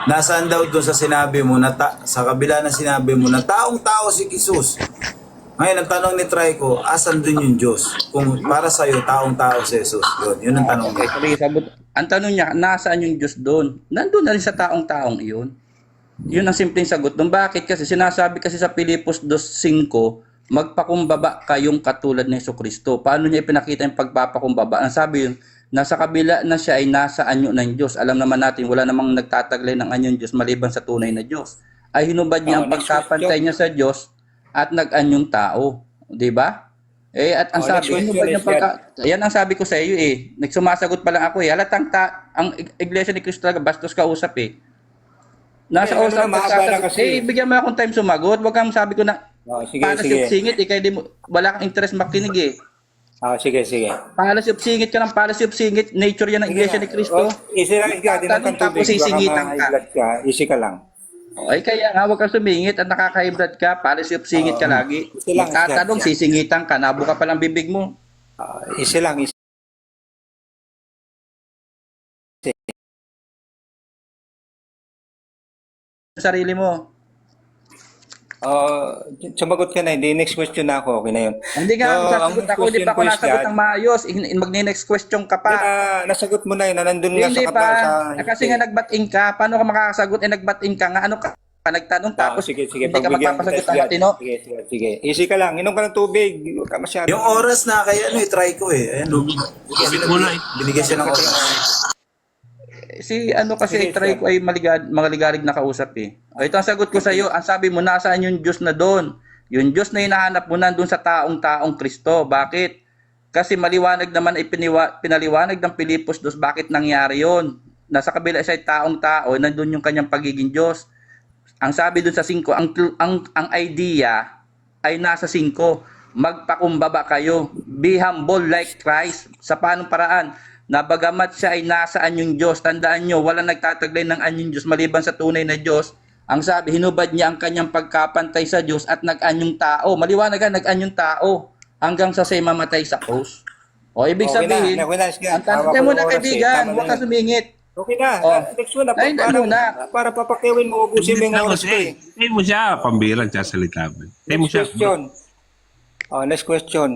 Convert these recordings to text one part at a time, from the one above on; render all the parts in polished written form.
Nasaan daw doon sa sinabi mo na sa kabila na sinabi mo na taong-tao si Jesus. Ngayon, ang tanong ni Trico, asan doon yung Diyos? Kung para sa'yo, taong-tao si Jesus. Yun ang tanong Okay, niya. sabi, sabot. Ang tanong niya, nasaan yung Diyos doon? Nandun na rin sa taong-taong iyon. Yun ang simpleng sagot. Nung bakit? Kasi sinasabi kasi sa Pilipos 2:5, magpakumbaba kayong katulad ni Jesucristo. Paano niya ipinakita yung pagpapakumbaba? Ang sabi yun, nasa kabila na siya ay nasa anyo ng Diyos. Alam naman natin, wala namang nagtataglay ng anyong Diyos maliban sa tunay na Diyos. Ay hinubad niya ang Next pagkapantay question. niya sa Diyos at nag-anyong tao. Di ba? At ang Next sabi, question is yan ang sabi ko sa iyo eh. Nagsumasagot pa lang ako eh. Halatang ang Iglesia ni Cristo talaga bastos ka usap eh. Nasa ano usap na, mahaba na kasi. bigyan mo akong time sumagot. Huwag kang sabi ko na Sige, palas sige. yung singit, di mo, wala kang interest makinig eh. Sige, sige. Palas yung singit ka ng palas yung singit, nature yan ng Iglesia ni Cristo. Easy lang, Isgad. Tanong tapos Baka sisingitan ka. ma-high blood ka. Easy ka lang. Ay kaya nga, huwag kang sumingit at nakaka-hybrid ka, palas yung singit ka lagi. Ito lang, Magtatanong, Isgad. sisingitan ka, nabuka pa lang bibig mo. Easy lang, easy. Sarili mo. Sumagot ka na, hindi. Next question na ako. Okay na yun. Hindi nga, ang sasagot ako, hindi question pa ako ko, nasagot Isgad, ng maayos. Magne-next question ka pa. nasagot mo na yun, na nandun nga Hindi sa pa. Kasi nga sa... nagbating ka. Paano ka makakasagot? Nagbating ka nga. Ano ka? Nagtanong tapos sige, hindi ka pagbigyan magpapasagot kita, ng Isgad. matino. Sige. Easy ka lang. Inom ka ng tubig. Huwag ka masyado. Yung oras na kay Trico eh. Ayan, Tubig muna eh. binigyan siya ng oras. Si ano kasi Sige, try ko ay maligarig na kausap eh. Ito ang sagot ko sa iyo. Ang sabi mo, nasaan yung Diyos na doon? Yung Diyos na hinahanap mo nandun sa taong Kristo. Bakit? Kasi maliwanag naman ay pinaliwanag ng Pilipos 2 bakit nangyari yon. Nasa kabila siya ay taong-tao, nandun yung kanyang pagiging Diyos. Ang sabi dun sa 5, ang idea ay nasa 5. Magpakumbaba kayo. Be humble like Christ. Sa paanong paraan? Na bagamat siya ay nasa anyong Diyos, tandaan nyo, walang nagtataglay ng anyong Diyos maliban sa tunay na Diyos. Ang sabi, hinubad niya ang kanyang pagkapantay sa Diyos at nag-anyong tao. Maliwanag ka, nag-anyong tao hanggang sa siya mamatay sa cross. O, ibig Okay na, sabihin, okay na, Isgad. ang tanong Hawak ko mo ng na oras eh. kaibigan, Tama na huwag ka yun. sumingit. Okay na. Oh. Next one na. Ay, muna. Para papakiwin mo, ubusin mo yung Tapos oras ko eh. tayo mo siya, pambirang sasalita mo. Tayo mo Next siya. question. Next question.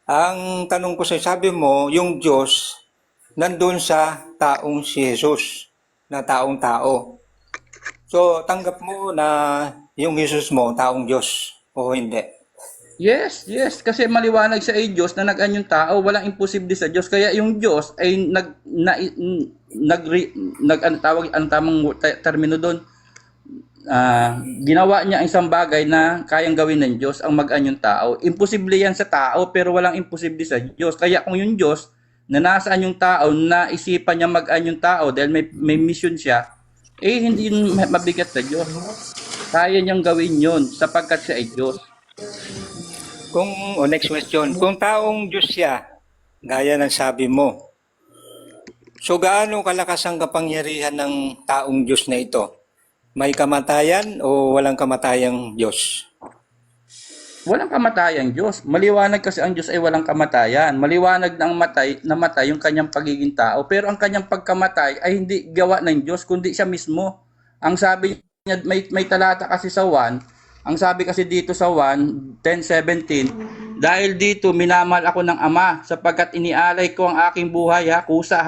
Ang tanong ko sa'yo, sabi mo, yung Diyos, nandun sa taong si Jesus, na taong-tao. So, tanggap mo na yung Jesus mo, taong Diyos, o hindi? Yes. Kasi maliwanag siya ay Diyos na nag-anyong tao. Walang imposible sa Diyos. Kaya yung Diyos ay ang tamang termino doon. Ginawa niya ang isang bagay na kayang gawin ng Diyos, ang mag-anyong tao. Imposible yan sa tao, pero walang imposible sa Diyos. Kaya kung yung Diyos na nasa anyong tao, naisipan niya mag-anyong tao dahil may mission siya, hindi yun mabigat sa Diyos. Kaya niyang gawin yun sapagkat siya ay Diyos. Next question. Kung taong Diyos siya, gaya ng sabi mo, so gaano kalakas ang kapangyarihan ng taong Diyos na ito? May kamatayan o walang kamatayang Diyos? Walang kamatayang Diyos. Maliwanag kasi ang Diyos ay walang kamatayan. Maliwanag na ang namatay yung kanyang pagiging tao. Pero ang kanyang pagkamatay ay hindi gawa ng Diyos, kundi siya mismo. Ang sabi niya, may talata kasi sa 1, ang sabi kasi dito sa 1:10-17, dahil dito minamahal ako ng Ama, sapagkat inialay ko ang aking buhay, kusa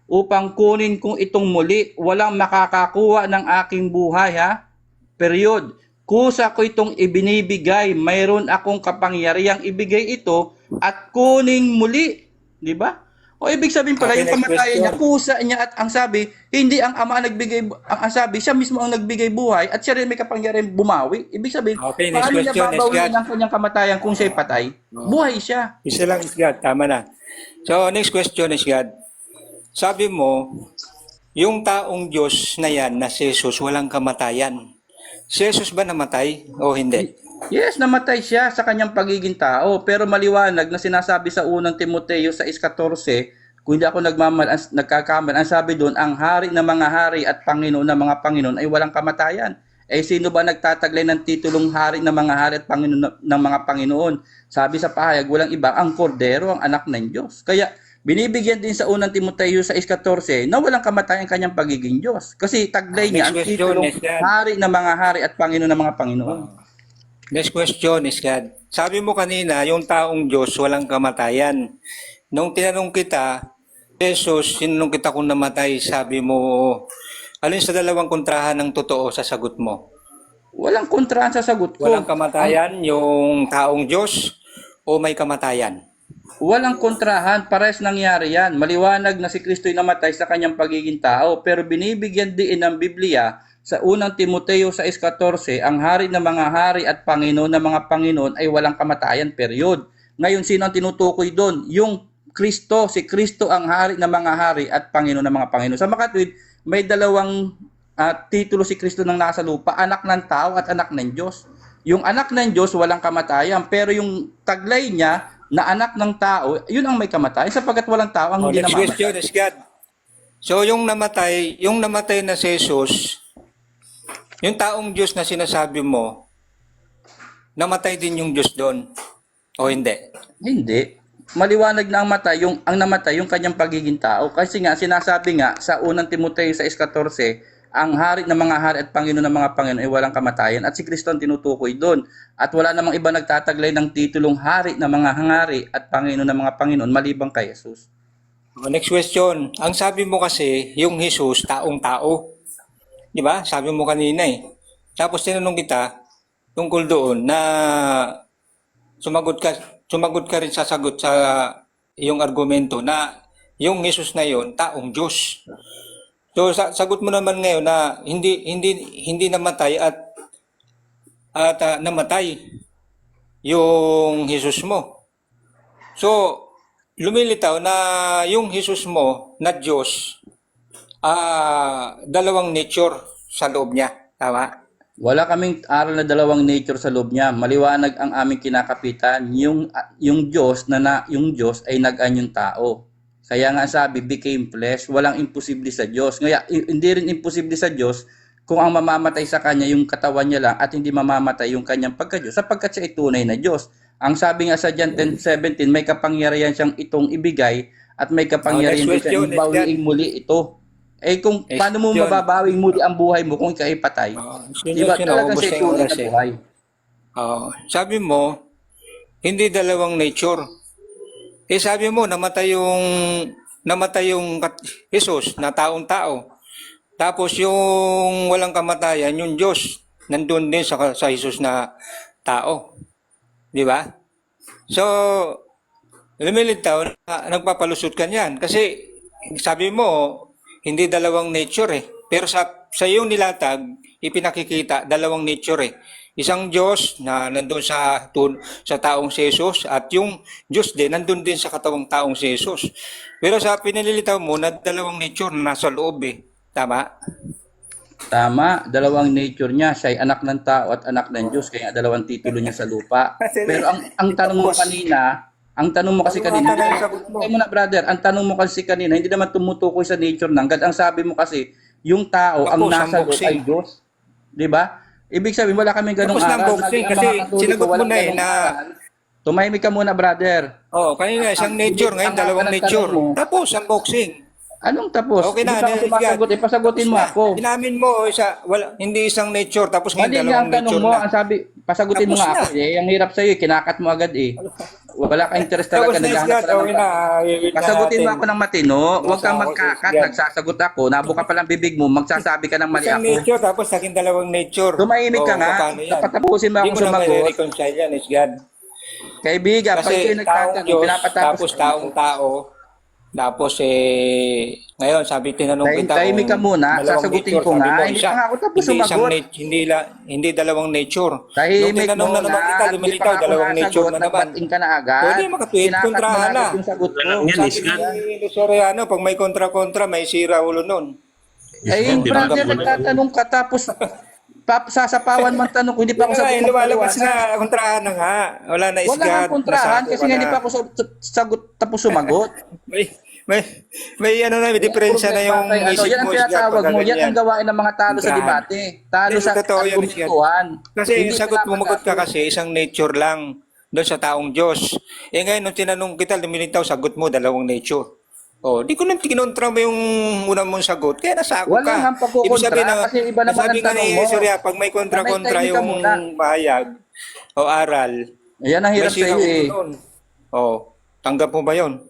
upang kunin kong itong muli. Walang makakakuha ng aking buhay, period. Kusa ko itong ibinibigay, mayroon akong kapangyarihang ibigay ito at kuning muli. Di ba? O ibig sabihin pala, Okay, yung next kamatayan niya, question. kusa niya at ang sabi, hindi ang Ama ang nagbigay, ang sabi, siya mismo ang nagbigay buhay at siya rin may kapangyarihang bumawi. Ibig sabihin, Okay, next paano niya question, next babawiin God. ang kanyang kamatayan kung siya'y patay? Buhay siya. Isa lang, Isgad. Tama na. So, next question, Isgad. Sabi mo, yung taong Diyos na yan, na si Jesus, walang kamatayan. Si Jesus ba namatay o hindi? Yes, namatay siya sa kanyang pagiging tao. Pero maliwanag na sinasabi sa unang Timoteo 6:14, kung hindi ako nagkakamali, ang sabi doon, ang hari ng mga hari at Panginoon ng mga Panginoon ay walang kamatayan. Sino ba nagtataglay ng titulong hari ng mga hari at Panginoon ng mga Panginoon? Sabi sa pahayag, walang iba, ang kordero, ang anak ng Diyos. Kaya binibigyan din sa unang Timoteo 6:14 na walang kamatayan kanyang pagiging Diyos. Kasi taglay niya ang Next question, titulong next yan. hari ng mga hari at Panginoon ng mga Panginoon. Next question is God. Sabi mo kanina, yung taong Diyos walang kamatayan. Nung tinanong kita, Jesus, sinanong kita kung namatay, sabi mo, alin sa dalawang kontrahan ng totoo sa sagot mo? Walang kontrahan sa sagot ko. Walang kamatayan yung taong Diyos o may kamatayan? Walang kontrahan, pares nangyari yan. Maliwanag na si Kristo'y namatay sa kanyang pagiging tao, pero binibigyan din ng Biblia sa unang Timoteo 6:14, ang hari ng mga hari at Panginoon ng mga Panginoon ay walang kamatayan, period. Ngayon, sino ang tinutukoy doon? Yung Kristo, si Kristo ang hari ng mga hari at Panginoon ng mga Panginoon. Sa makatwid, may dalawang titulo si Kristo ng nasa lupa, anak ng tao at anak ng Diyos. Yung anak ng Diyos, walang kamatayan, pero yung taglay niya, na anak ng tao, yun ang may kamatayan sapagkat walang tao ang hindi Next namamatay. question is God. So yung namatay na si Jesus, yung taong Diyos na sinasabi mo, namatay din yung Diyos doon o hindi? Hindi. Maliwanag na ang namatay yung kanyang pagiging tao. Kasi nga sinasabi nga sa unang Timoteo 6:14, ang hari ng mga hari at Panginoon ng mga Panginoon ay walang kamatayan at si Kristo ang tinutukoy doon. At wala namang iba nagtataglay ng titulong hari ng mga hangari at Panginoon ng mga Panginoon maliban kay Jesus. Next question. Ang sabi mo kasi, yung Jesus, taong tao. Di ba? Sabi mo kanina eh. Tapos tinanong kita, tungkol doon na sumagot ka rin sasagot sa iyong argumento na yung Jesus na yon taong Diyos. So sagot mo naman ngayon na hindi namatay at namatay yung Jesus mo. So lumilitaw na yung Jesus mo na Diyos dalawang nature sa loob niya. Tama? Wala kaming aral na dalawang nature sa loob niya. Maliwanag ang aming kinakapitan, yung Diyos ay nag-anyong tao. Kaya nga sabi, became flesh, walang imposible sa Diyos. Ngayon, hindi rin imposible sa Diyos kung ang mamamatay sa Kanya yung katawan niya lang at hindi mamamatay yung Kanyang pagka-Diyos sapagkat siya ay tunay na Diyos. Ang sabi nga sa John 10:17, may kapangyarihan siyang itong ibigay at may kapangyarihan din siyang ibawiin muli ito. Eh kung paano mo mababawing muli ang buhay mo kung ikaw ay patay? Diba talaga siya tunay na buhay? Sabi mo, hindi dalawang nature. Eh sabi mo, namatay yung Jesus na taong-tao. Tapos yung walang kamatayan, yung Diyos, nandun din sa Jesus na tao. Di ba? So, lumilitaw na nagpapalusot ka niyan. Kasi sabi mo, hindi dalawang nature eh. Pero sa iyong nilatag, ipinakikita dalawang nature eh. Isang Diyos na nandun sa taong si Jesus at yung Diyos din nandun din sa katawang taong si Jesus. Pero sa pinililitaw mo na dalawang nature na nasa loob eh. Tama? Tama, dalawang nature niya. Siya ay anak ng tao at anak ng Diyos. Kaya dalawang titulo niya sa lupa. Pero ang tanong mo kanina, brother, ang tanong mo kasi kanina, hindi naman tumutukoy sa nature ng God. Ang sabi mo kasi, yung tao, ang nasa loob ay Diyos. Di ba? Ibig sabihin, wala kaming ganung aral. Kasi sinagot mo na eh na... Tumahimik ka muna, brother. Kanina isang nature, ngayon dalawang nature. Tapos, unboxing. Anong tapos? Okay na, hindi pa ako pasagutin mo ako. Inamin mo, hindi isang nature, tapos ngayon Mali nga dalawang ang tanong nature mo, na. ang sabi, pasagutin mo nga ako. Ang hirap sa'yo, kinakat mo agad eh. Wala ka interest talaga. Pasagutin mo ako ng matino, huwag kang magkakat, nagsasagot ako, nabuka pa lang bibig mo, magsasabi ka ng mali Isang ako. nature, tapos naging dalawang nature. Tumahimik ka nga, patapusin mo ako sumagot. Hindi mo na reconcile yan, is God. Kaibigan, pag kayo Kasi taong nagtatanong, Diyos, pinapatapos tapos taong tao, tapos ngayon sabi tinanong kita tahimik ka muna, sasagutin ko nga. Hindi pa nga ako tapos sumagot. Hindi dalawang nature. Tahimik tinanong mo na naman kita, hindi lumilitaw, pa ako dalawang nature na naman. nagbating ka na agad. Pwede makatweet, Kinakat mo kontrahan na na. agad yung sagot ko. Yan, Sabi Isgan. ni Soriano, pag may kontra-kontra, may sira ulo nun. Eh, brother, nagtatanong ka tapos sasapawan man tanong ko, hindi pa ako sagot ng Lumalabas paliwanag. na, kontrahan na nga. Wala na Wala isgat. kang kontrahan kasi nga hindi pa ako sagot tapos sumagot. May diferensya na yung isip yan ang mo. tinatawag mo, yan ang gawain ng mga talo sa Kontrahan. debate. Talo sa Totoo yan, argumentuhan. Kasi Hindi yung sagot mo, magot ka kasi, isang nature lang. doon sa taong Diyos. Eh ngayon, nung tinanong kita, lumilitaw, sagot mo, dalawang nature. Oh, di ko nang kinontra mo yung unang mong sagot, kaya nasako Wala ka. nang pagkukontra, kasi iba naman sabi ang nga tanong ni mo. Surya, pag may kontra-kontra May technique ka yung muna. bahayag o aral, Yan ang may hirap sa sira iyo eh. ulo nun. Oh, tanggap mo ba yun?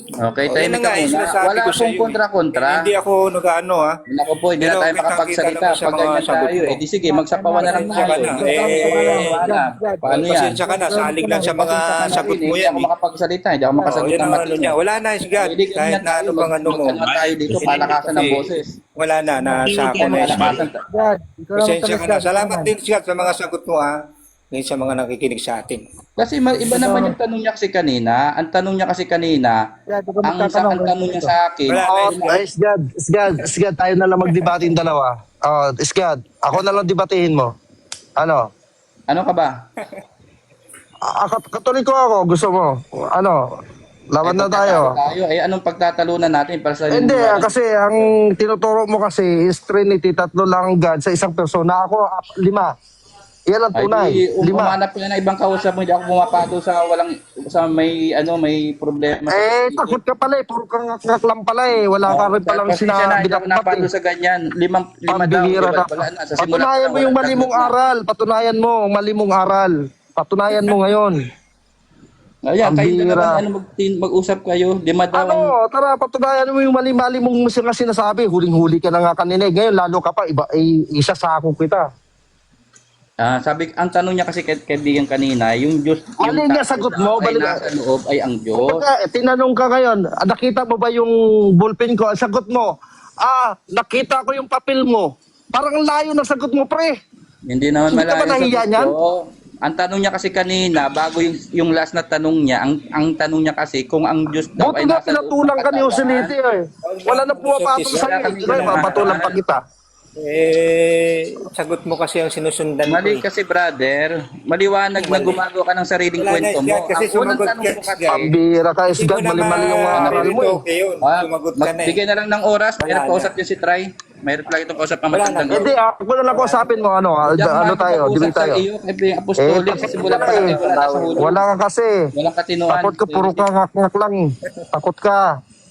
Okay, Oh, yan na tahimik ka nga, muna. sinasabi Wala ko sa akong iyo. kontra-kontra. Hindi ako nag-ano ha. Nako po, hindi na Pero tayo kitang-kita makapagsalita. naman sa Pag mga ganyan sagot tayo, mo. eh di sige, magsapawan na lang Pasensya tayo. ka na. Hindi ako makapagsalita. Paano yan? Pasensya ka na, salig lang sa mga Pasensya ka na sagot rin, mo Hindi yan. ako makapagsalita, hindi ako Oh, makasagot yun ng ang ano matino. niya. Wala na, Isgad. Hindi Kahit ganyan na tayo, ano pang ano mo. mag-ano tayo dito, palakasan ng Kasi boses. Wala na, nasa ako na Isgad. Palakasan. Pasensya ka na. Salamat din, Isgad, sa mga sagot mo ha. Ngayon sa mga nakikinig sa atin. Kasi iba naman yung tanong niya kasi kanina. Ang tanong niya kasi kanina, ang tanong niya sa akin, Wala na, Oh, Isgad. Isgad, tayo na lang magdebate yung dalawa. Oh, Isgad, ako na lang debatehin mo. Ano? ano ka ba? Katoliko ako, gusto mo. Ano? Laban na tayo. Eh, anong pagtatalunan natin para sa Hindi, kasi ang tinuturo mo kasi is Trinity, tatlo lang God sa isang persona. Ako, 5. Yan ang tunay. Ay, 5. umanap ka na ibang kausap mo, hindi ako pumapatol sa may problema. Takot ka pala eh. Puro kang ngak lang pala eh. Wala ka rin palang sinabi Hindi ako dapat napatol eh. sa ganyan. Lima daw. Pambihira ka. Wala na. Sa simula Patunayan pa mo lang, yung wala mali mong na. aral. Patunayan mo, mali mong aral. Patunayan mo ngayon. Ayan, Ang kayo bihira. naman mag-usap kayo. Lima daw. Ano, tara, patunayan mo yung mali-mali mong sinasabi. Huling-huli ka na nga kanina. Ngayon, lalo ka pa, isa sa ako kita. Sabi, ang tanong niya kasi kaibigan kanina, yung Diyos, yung Alin niya sagot mo? ay Balik- nasa loob ay ang Diyos. Kumbaga, tinanong ka ngayon, nakita mo ba yung ballpen ko? Ang sagot mo, nakita ko yung papel mo. Parang layo ng sagot mo, pre. Hindi naman Hindi ka ba malayo sa nahiya gusto. niyan? Ang tanong niya kasi kanina, bago yung last na tanong niya, ang tanong niya kasi kung ang Diyos daw Buti ay nga nasa loob pinatulang ng ka ni katawan. Joselito eh. Wala na pumapatol Wala sa'yo. kami Diba, ganun. papatulang pa kita. Sagot mo kasi ang sinusundan ko Mali eh. kasi brother, maliwanag na gumagawa ka ng sariling Wala na, kwento mo. Isgad, kasi Ang unang sumagot tanong ka, mo kasi, Isgad. Pambira ka, Hindi Isgad. ko na Mali-mali yung aral mo eh. Okay yun. Sumagot ka na eh. Bigyan na lang ng oras, Wala mayroon na. kausap niya si Try. Mayroon lagi itong kausap ng Wala na. matandang. Hindi, ako na lang kausapin mo. Ano tayo? Debate tayo. Iyo, kay Apostolic, sa simula pa lang, wala na sa hulo. Wala ka kasi. Walang katinuan. Takot ka, puro ka ngak-ngak lang. Takot ka.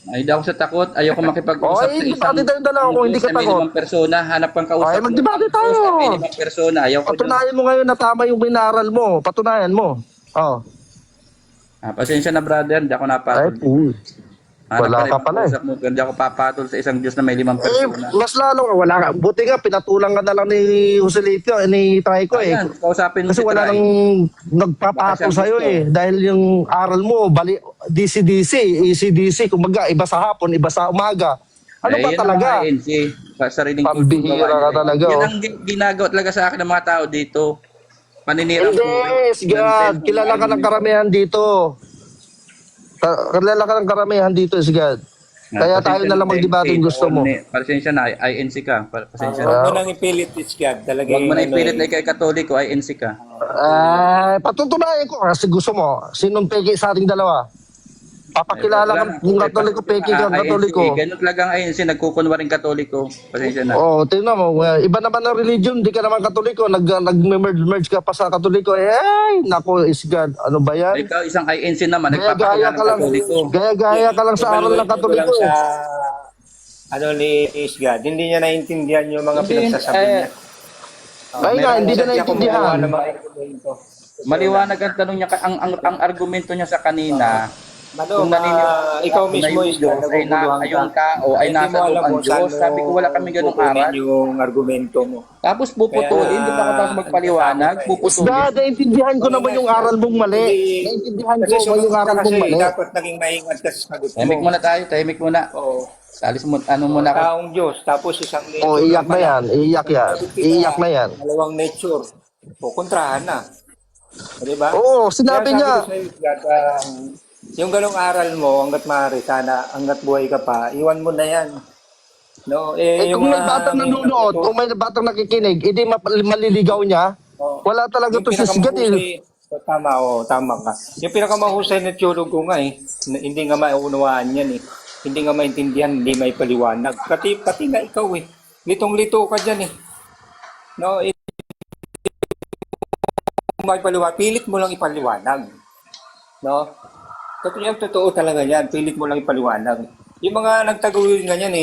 Ay, daw ako sa takot. Ayoko makipag-usap Oy, debate tayong dalawa kung hindi ka sa may takot. limang persona. Hanap kang kausap. Ay, magdebate tayo. Sa may limang persona. Ayoko dyan. Patunayan mo ngayon na tama yung binaral mo. Patunayan mo. Oh. Pasensya na brother, hindi ako Ay, napatol. Hanap wala ka ibang pala eh. kausap mo, hindi ako papatol sa isang Diyos na may limang Eh, persona. mas lalo ka. Wala ka. Buti nga, pinatulang ka na lang ni Joselito, ni Trico eh. Ayan, kausapin mo Kasi si wala Try. nang nagpapatol Baka siya sa'yo gusto. eh. Dahil yung aral mo, DC-DC, ECDC, kumbaga, iba sa hapon, iba sa umaga. Ano ba yun talaga? ang ANC. Sariling Pambihira ka talaga, Yan oh. ang ginagawa talaga sa akin ng mga tao dito. Paninirang Hindi, Sigad. Kilala ka ng karamihan dito. Kilala ka ng karamihan dito, Sigad. Kaya tayo na lang magdebate kung gusto mo. Pasensya na, INC ka. Pasensya na. Huwag mo nang ipilit, Isgad. Talagang Huwag mo na ano ipilit eh. na ikay katoliko, INC ka. Patutunayan ko kasi gusto mo. Sinong peke sa ating dalawa? Papakilala ka kung katoliko, peke kang katoliko. Ganun talaga ang INC, nagkukunwaring katoliko. Pasensya na. Oo, tingnan mo. Iba naman ang religion, di ka naman katoliko. Nag-merge ka pa sa katoliko. Ay, nako, Isgad. Ano ba yan? Ikaw isang INC naman, Gaya-gaya nagpapakilala ka ng lang. katoliko. Gaya-gaya ka lang sa aral ng Evaluate mo lang katoliko. sa ano ni Isgad. Hindi niya naintindihan yung mga Hindi, pinagsasabi niya. Ay nga, hindi na naintindihan. Maliwanag ang tanong niya, ang argumento niya sa kanina, Ano, kung naniniwala ikaw na mismo yung Isgad, Diyos ay naguguluhan yung ka. tao ay Hindi nasa mo alam loob ang kung saan Diyos. Sabi ko wala kami ganung kukunin aral. yung argumento mo. Tapos puputulin, hindi pa tapos magpaliwanag, puputulin. Isgad, naintindihan ko naman yung aral mong mali. Naintindihan ko Kasi yung aral mong mali. dapat naging maingat ka sa sagot mo. Tahimik muna tayo, tahimik muna. Oo. Salis mo, ano muna ako. Taong Diyos, tapos isang nature. Oh, iyak na yan. Iyak yan. Iyak na yan. Dalawang nature. O, kontrahan na. Di ba? Oo, sinabi Kaya niya. sabi ko sa'yo, Isgad, yung galong aral mo, hanggat maaari, sana, hanggat buhay ka pa, iwan mo na yan. No, Kung may batang nanonood, kung may batang nakikinig, hindi maliligaw niya, wala talaga to si Sigad eh. Tama ka. Yung pinakamahusay na tiyolog ko nga eh, hindi nga mauunawaan yan eh. Hindi nga maintindihan, hindi may paliwanag. Pati nga ikaw eh. Litong-lito ka dyan eh. No, maipaliwanag, pilit mo lang ipaliwanag. No? Totoo talaga yan, pilit mo lang ipaliwanag. Yung mga nagtaguyod nga yan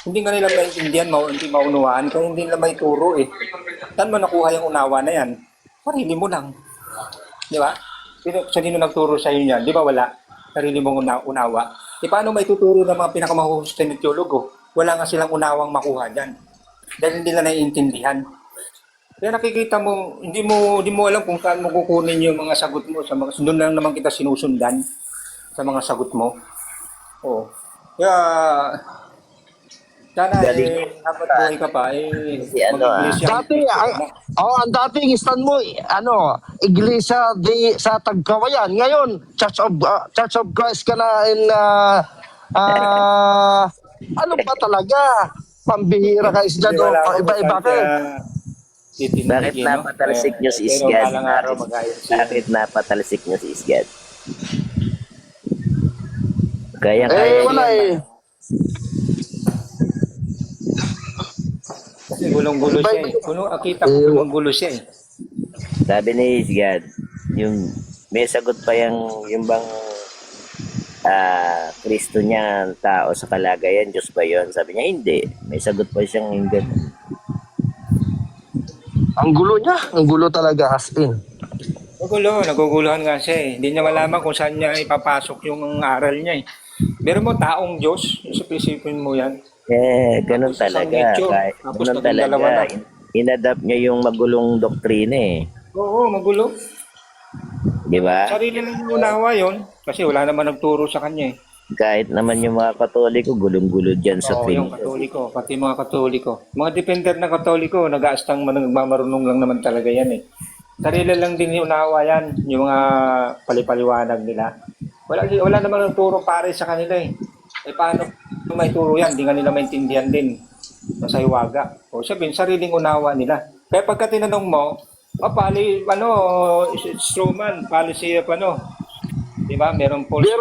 hindi nga nila maintindihan, hindi maunawaan, kaya hindi nila may turo Saan mo nakuha yung unawa na yan? Sarili mo lang. Di ba? Sino nagturo sa iyo yan? Di ba wala? Sarili mong unawa. Paano may tuturo ng mga pinakamahuhusay na teologo? Wala nga silang unawang makuha dyan. Dahil hindi nila naiintindihan. Kaya nakikita mo, hindi mo alam kung saan mo kukunin yung mga sagot mo. Doon lang naman kita sinusundan sa mga sagot mo. Oo. Kaya, sana dapat buhay ka pa, mag-iglesia. Dati, ang dating stand mo, iglesia sa Tagkawayan. Ngayon, Church of Christ ka na ano ba talaga? Pambihira ka isda do, iba-iba ka. Bakit napatalsik nyo si Isgad? Bakit napatalsik nyo si Isgad? Kaya Wala Kasi gulong-gulo siya Akita ko gulong-gulo siya Sabi ni Isgad, yung may sagot pa yung bang Kristo niya tao sa kalagayan, Diyos ba yun? Sabi niya, hindi. May sagot pa siyang yung ganun. Ang gulo talaga as in. Naguguluhan nga siya Hindi niya malaman kung saan niya ipapasok yung aral niya Pero mo, taong Diyos, isipin mo yan. Ganun talaga. Ganun talaga. Inadapt niya yung magulong doktrina Oo, magulo. Di ba? Sarili lang yung unawa yun. Kasi wala naman nagturo sa kanya Kahit naman yung mga Katoliko, gulong-gulo dyan sa yung Katoliko, pati mga Katoliko. Mga depender na Katoliko, nag-aastang nagmamarunong lang naman talaga yan Sarili lang din yung unawa yan, yung mga palipaliwanag nila. Wala naman nagturo pare sa kanila paano may turo yan? Hindi nga nila maintindihan din. Nasa hiwaga. O sabihin, sariling unawa nila. Kaya pagka tinanong mo, Strowman, policy di ba? Merong false.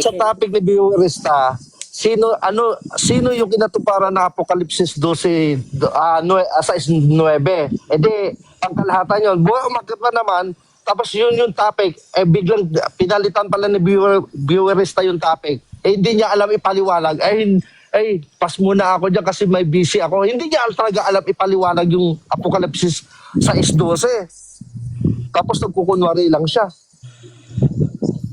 Sa topic ni Viewerista, sino yung kinatuparan na Apokalipsis 12, 6:9? Pangkalahatan yun. Buhay umakyat pa naman, tapos yun yung topic, biglang pinalitan pala ni Viewerista yung topic. Hindi niya alam ipaliwanag. Pas muna ako dyan kasi may busy ako. Hindi niya talaga alam ipaliwanag yung Apokalipsis 6:12. Tapos nagkukunwari lang siya.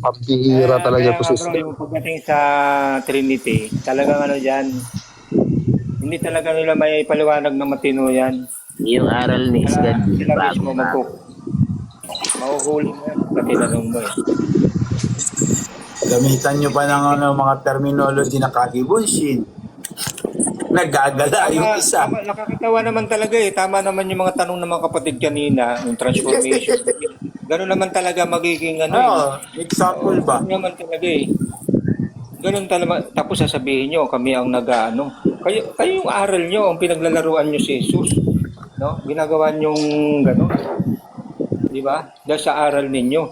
Pambihira talaga po siya. Yung pagdating sa Trinity, talagang dyan, hindi talaga nila may paliwanag na matino yan. Yung aral ni Isgad, Sila mismo mahuhuli mo yan pagka tinanong mo Gamitan nyo pa ng mga terminology na kagibunshin. Nagagala yung isa. Nakakatawa naman talaga Tama naman yung mga tanong ng mga kapatid kanina, yung transformation. Ganun naman talaga magiging Example ba? Ganun naman talaga Ganun talaga. Tapos sasabihin nyo, kami ang nag-ano. Kayo yung aral nyo, ang pinaglalaruan nyo si Jesus. No? Ginagawa nyong gano'n. Di ba? Dahil sa aral ninyo.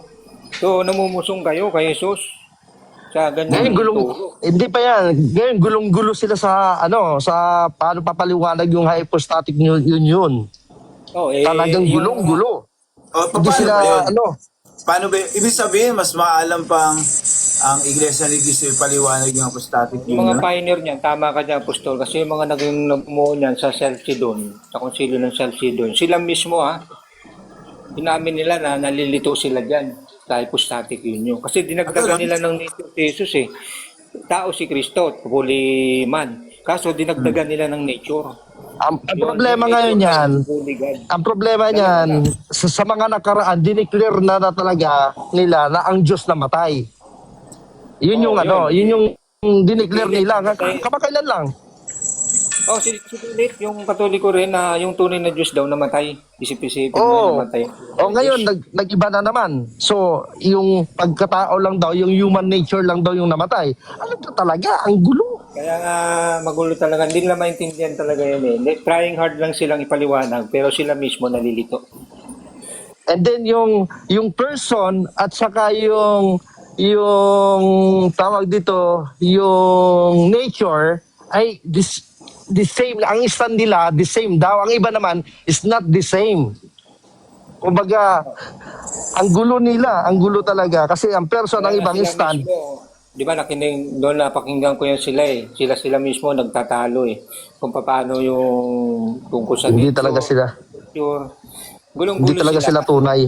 So, namumusong kayo kay Jesus. Sa ganyan. Hindi pa yan. Ngayon, gulong-gulo sila sa paano papaliwanag yung hypostatic yun. Talagang gulong-gulo. Hindi Paano sila, ba yun? Paano ba yun? Ibig sabihin, mas maalam pang ang Iglesia ni Cristo paliwanag yung apostatic Yung mga yun. pioneer niyan, tama ka dyan, Apostol. Kasi yung mga naging nagmuo niyan sa Chalcedon, sa konsilyo ng Chalcedon, sila mismo inamin nila na nalilito sila dyan sa hypostatic union. Kasi dinagdagan nila ng nature si Jesus Tao si Kristo, holy man. Kaso dinagdagan nila ng nature. Ang problema ngayon yan, sa mga nakaraan, dineclare na talaga nila na ang Diyos namatay. Yun yung yun yung dineclare nila. Kamakailan lang. Si yung Katoliko rin na yung tunay na Diyos daw namatay. Isip-isipin na namatay. Ngayon, nag-iba na naman. So, yung pagkatao lang daw, yung human nature lang daw yung namatay. Ano to talaga? Ang gulo. Kaya nga magulo talaga. Hindi nila maintindihan talaga yun Trying hard lang silang ipaliwanag, pero sila mismo nalilito. And then yung person at saka yung tawag dito, yung nature ay the same. Ang stand nila, the same daw. Ang iba naman is not the same. Kumbaga, ang gulo nila, ang gulo talaga. Kasi ang person ng ibang Sila stand, mismo, di ba doon napakinggan ko yan sila eh. Sila mismo nagtatalo eh. Kung paano yung tungkol sa hindi nature, talaga sila, culture. hindi Gulong-gulo talaga sila tunay.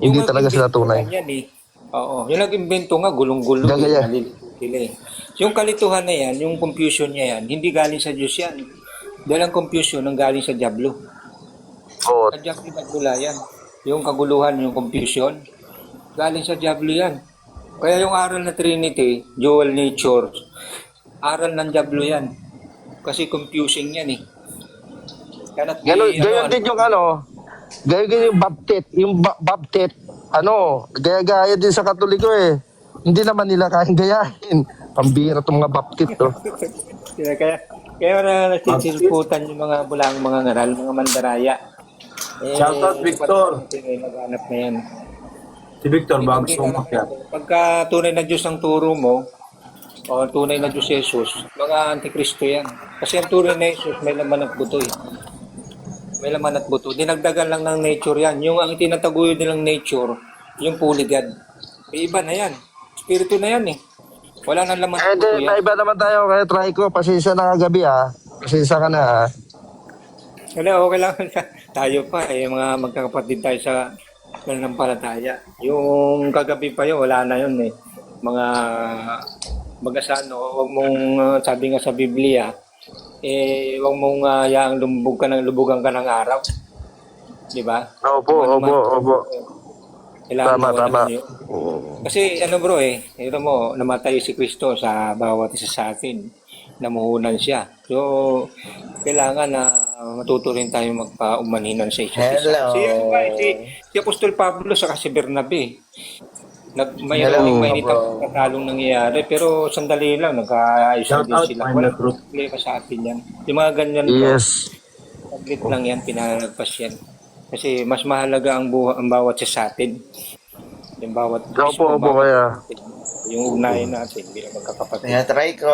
Yung Hindi talaga sila nag-invento tunay. nga yan eh. Oo. Yung nag-invento nga, gulong-gulo. Gagaya. Nalilito sila eh. Yung kalituhan na yan, yung confusion niya yan, hindi galing sa Diyos yan. Dahil ang confusion ang galing sa Diablo. Oo. Sa Diablo nagmula yan. Yung kaguluhan, yung confusion, galing sa Diablo yan. Kaya yung aral na Trinity, dual nature, aral ng Diablo yan. Kasi confusing yan eh. Cannot be, Gayon din yung gayon din yung baptit, gaya-gaya din sa Katoliko eh. Hindi naman nila kayang gayahin. Pambira itong mga baptit to. kaya nasisilputan yung mga bulang mga ngaral, mga mandaraya. Shoutout, Victor. Naghanap na yan. Si Victor, bago sumakya. Pagka tunay na Diyos ang turo mo, o tunay na Diyos Jesus, mga antikristo yan. Kasi ang tunay na Jesus, may laman at buto eh. May laman at buto. Dinagdagan lang ng nature yan. Yung ang tinataguyod nilang nature, yung puligad. Iba na yan. Espiritu na yan eh. Wala nang laman at buto yan. Naiba naman tayo kaya try ko. Pasensya na kagabi Pasensya ka na Wala, okay lang. Tayo pa eh, mga magkakapatid tayo sa pananampalataya. Yung kagabi pa yun, wala na yun eh. Mga bagasano, wag mong sabi nga sa Biblia, wag mong yaang lubugan ka ng araw. Di ba? Opo. Kailangan Tama, mo tama. naman yun. Kasi bro ito mo, namatay si Kristo sa bawat isa sa atin. Namuhunan siya. So, kailangan na matuto rin tayo magpaumanhinan sa isa't isa. Si Apostol Pablo sa si Bernabe, mayroong mainitang katalong nangyayari, pero sandali lang, nagkaayos din sila. Wala problema sa atin yan. Yung mga ganyan, Yes. saglit lang yan, pinalagpas yan. Kasi mas mahalaga ang bawat isa sa atin. Yung bawat Opo, kaya. yung ugnayan natin bilang magkakapatid. Try ko.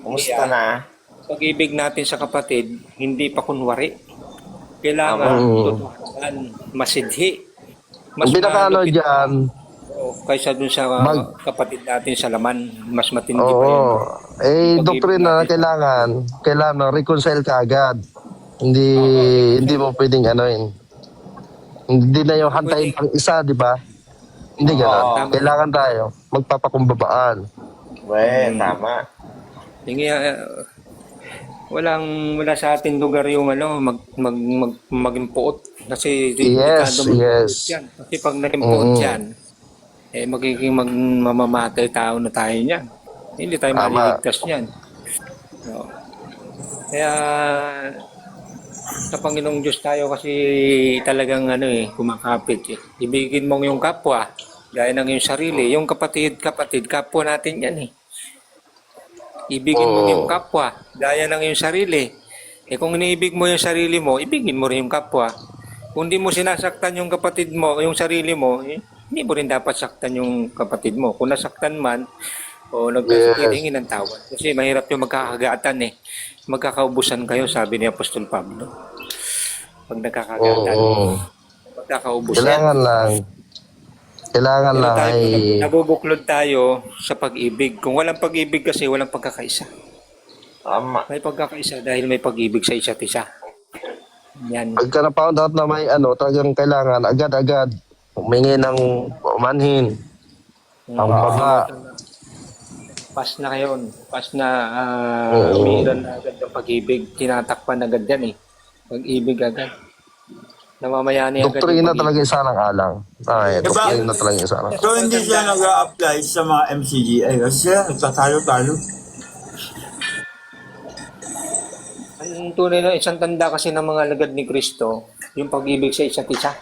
Kumusta na? Pag-ibig natin sa kapatid, hindi pa kunwari. Kailangan tutukan, masidhi. Ang pinakaano malupit dyan, kaysa dun sa kapatid natin sa laman, mas matindi pa yun. doktrina na kailangan reconcile ka agad. Hindi mo pwedeng Hindi na yung hantayin pang isa, di ba? Hindi gano'n. Kailangan tayo magpapakumbabaan. Tama. Wala sa ating lugar yung maging puot. Kasi Yes. yan. Kasi pag naging puot yan, magiging mamamatay tao na tayo niyan. Hindi tayo Tama. maliligtas niyan. No. Kaya sa Panginoong Diyos tayo kasi talagang kumakapit eh. Ibigin mo yung kapwa, gaya ng iyong sarili. Yung kapatid, kapwa natin yan eh. Ibigin mo yung kapwa, gaya ng iyong sarili. Kung iniibig mo yung sarili mo, ibigin mo rin yung kapwa. Kung di mo sinasaktan yung kapatid mo, yung sarili mo, hindi mo rin dapat saktan yung kapatid mo. Kung nasaktan man, o nagkasakit, hingin ng tawad. Kasi mahirap yung magkakagatan eh. Magkakaubusan kayo, sabi ni Apostol Pablo. Pag nagkakagatan, magkakaubusan. Kailangan lang Nabubuklod tayo sa pag-ibig. Kung walang pag-ibig kasi, walang pagkakaisa. Tama. May pagkakaisa dahil may pag-ibig sa isa't isa. Yan. pagka na-found out na may talagang kailangan agad-agad humingi ng umanhin. Ang baba. Pas na ngayon. Pas na umiiran na agad ng pag-ibig. Tinatakpan agad yan eh. Pag-ibig agad. Namamayani agad. Doktrina talaga isa ng alang. Doktrina talaga isa ng. So, hindi siya nag-a-apply sa mga MCGI kasi nagtatalo-talo. Ang tunay na isang tanda kasi ng mga alagad ni Kristo, yung pag-ibig sa isa't isa.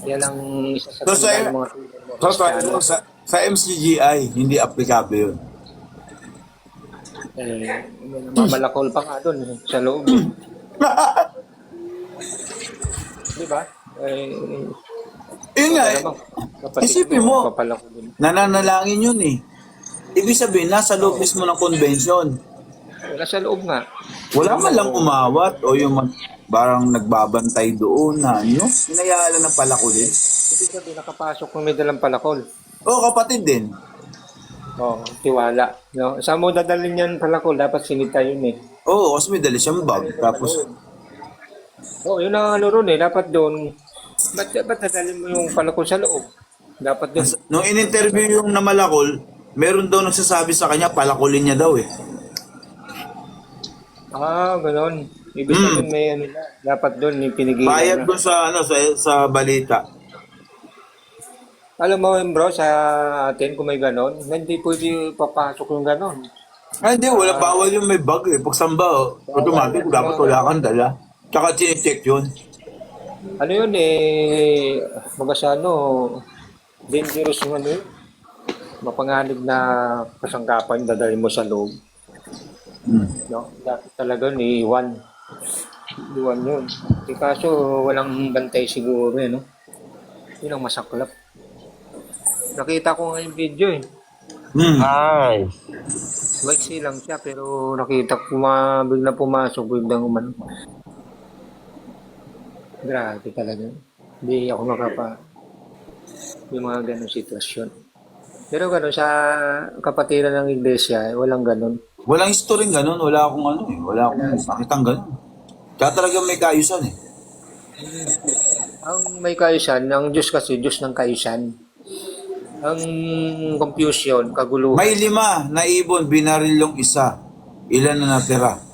Yan ang isa sa So, tanda ng mga Kristiyano. sa MCGI, hindi applicable yun. Mamalakol pa nga doon sa loob. Di ba? Yun nga isipin mo, papalakulin. nananalangin yun eh. Ibig sabihin, nasa loob mismo ng convention. Wala sa loob nga. Wala man lang umawat o yung parang nagbabantay doon na ano, hinayaan lang ng palakulin. Hindi sabi nakapasok kung may dalang palakol. Oo, kapatid din. Oh, tiwala. No? Saan mo dadalhin yan palakol? Dapat sinita yun eh. Oo, kasi may dala siyang bag. Tapos, Oh, yun ang ano ron eh. Dapat doon. Ba't dadalhin mo yung palakol sa loob? Dapat doon. nung in-interview yung namalakol, meron daw nagsasabi sa kanya, palakulin niya daw eh. Ah, ganon. Ibig sabihin may ano na. Dapat doon yung pinigilan Bayad na. doon sa, ano, sa balita. Alam mo bro, sa atin kung may ganon, hindi pwede papasok yung ganon. Ay, hindi, wala bawal yung may bag eh. Pag samba, automatic, dapat wala kang dala. Tsaka chinecheck yun. Ano yun eh, mga ano, dangerous yung ano yun. Mapanganib na kasangkapan, dadalhin mo sa loob. No? Dapat talaga iwan. Iwan yun. Kaso walang bantay siguro eh, no? Yun ang masaklap. Nakita ko nga yung video eh. Ay. Maiksi lang siya pero nakita ko biglang pumasok, biglang umano. Grabe talaga. Hindi ako yung mga ganong sitwasyon. Pero gano'n sa kapatiran ng iglesia, walang gano'n. Walang history ganun, wala akong ano eh. Wala akong nakitang ganun. Kaya talagang may kaayusan eh. Ang may kaayusan, ang Diyos kasi, Diyos ng kaayusan. Ang confusion, kaguluhan. May 5 na ibon, binaril yung isa. Ilan na natira?